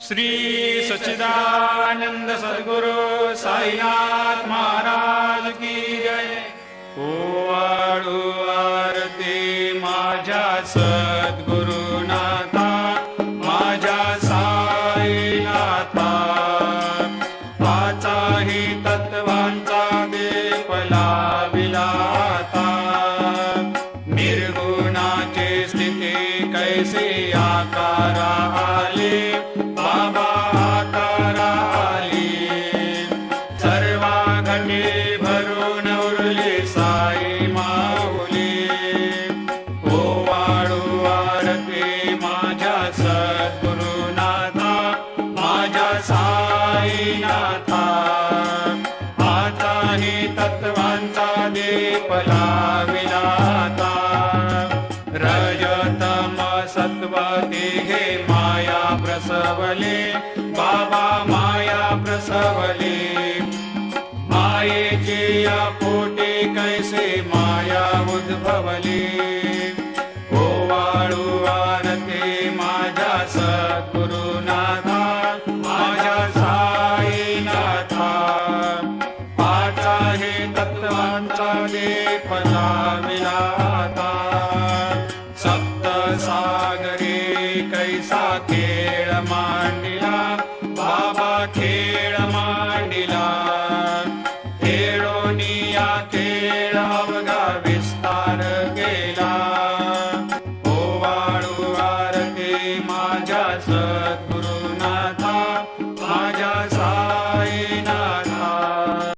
श्री सच्चिदानंद सद्गुरु साईनाथ महाराज की जय। ओवाळू आरती माझ्या सद्गुरुनाथा, माझ्या साईनाथा, पाचाही तत्वांचा दीप लाविला आता। निर्गुणाची स्थिती कैसी आकारा आली, बाबा आकारा आली। सर्वा घटी भरून उरली साई माऊली। ओवाळू आरती माझ्या सद्गुरुनाथा, माझ्या साईनाथा, आताही तत्वांचा दीप लाविला आता। रजतम सत्व तिघे माया प्रसवले, बाबा माया प्रसवले। मायेची या पोटी कैसे माया उद्भवली।